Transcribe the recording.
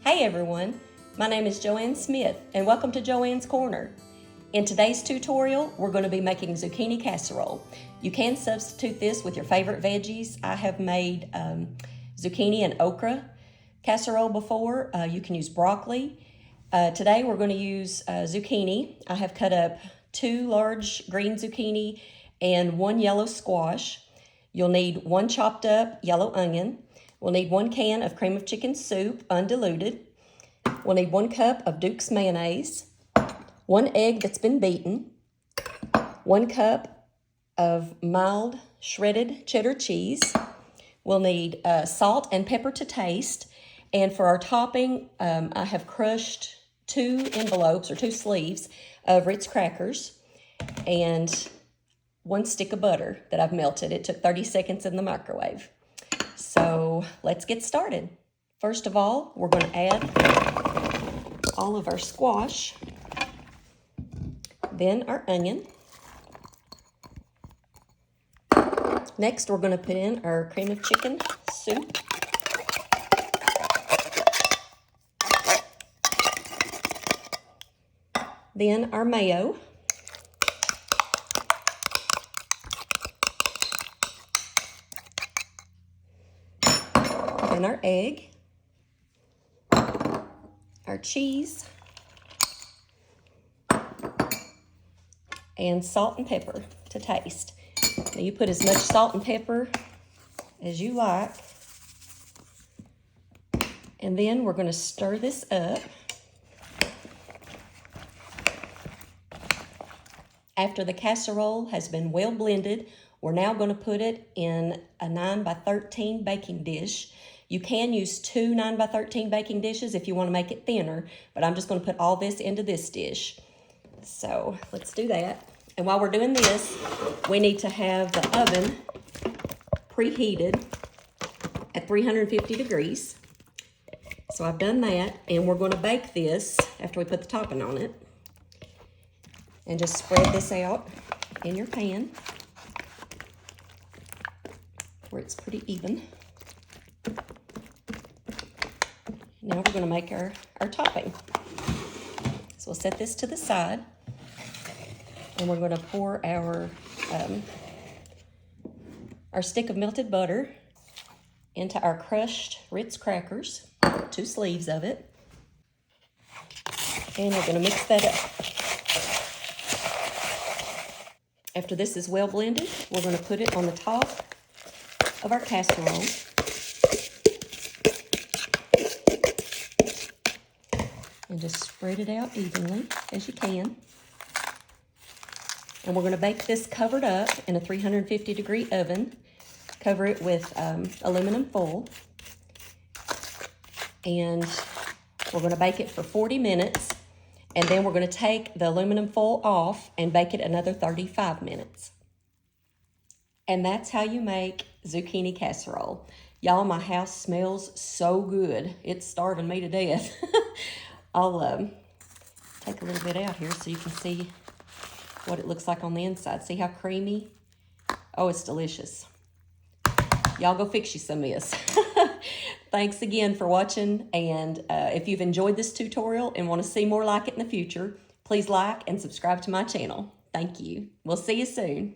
Hey everyone, my name is Joanne Smith and welcome to Joanne's Corner. In today's tutorial, we're going to be making zucchini casserole. You can substitute this with your favorite veggies. I have made zucchini and okra casserole before. You can use broccoli. Today we're going to use zucchini. I have cut up 2 large green zucchini and 1 yellow squash. You'll need 1 chopped up yellow onion. We'll need 1 can of cream of chicken soup, undiluted. We'll need 1 cup of Duke's mayonnaise, 1 egg that's been beaten, 1 cup of mild shredded cheddar cheese. We'll need salt and pepper to taste. And for our topping, I have crushed 2 envelopes or 2 sleeves of Ritz crackers and 1 stick of butter that I've melted. It took 30 seconds in the microwave. So let's get started. First of all, we're going to add all of our squash, then our onion. Next, we're going to put in our cream of chicken soup. Then our mayo. Then our egg, our cheese, and salt and pepper to taste. Now you put as much salt and pepper as you like. And then we're going to stir this up. After the casserole has been well blended, we're now going to put it in a 9 by 13 baking dish. You can use 2 9 by 13 baking dishes if you want to make it thinner, but I'm just going to put all this into this dish. So let's do that. And while we're doing this, we need to have the oven preheated at 350 degrees. So I've done that, and we're going to bake this after we put the topping on it. And just spread this out in your pan where it's pretty even. Now we're going to make our topping. So we'll set this to the side, and we're going to pour our stick of melted butter into our crushed Ritz crackers, 2 sleeves of it, and we're going to mix that up. After this is well blended, we're going to put it on the top of our casserole. And just spread it out evenly as you can. And we're going to bake this covered up in a 350 degree oven. Cover it with aluminum foil. And we're going to bake it for 40 minutes. And then we're going to take the aluminum foil off and bake it another 35 minutes. And that's how you make zucchini casserole. Y'all, my house smells so good. It's starving me to death. I'll take a little bit out here so you can see what it looks like on the inside. See how creamy? Oh, it's delicious. Y'all go fix you some of this. Thanks again for watching. And if you've enjoyed this tutorial and want to see more like it in the future, please like and subscribe to my channel. Thank you. We'll see you soon.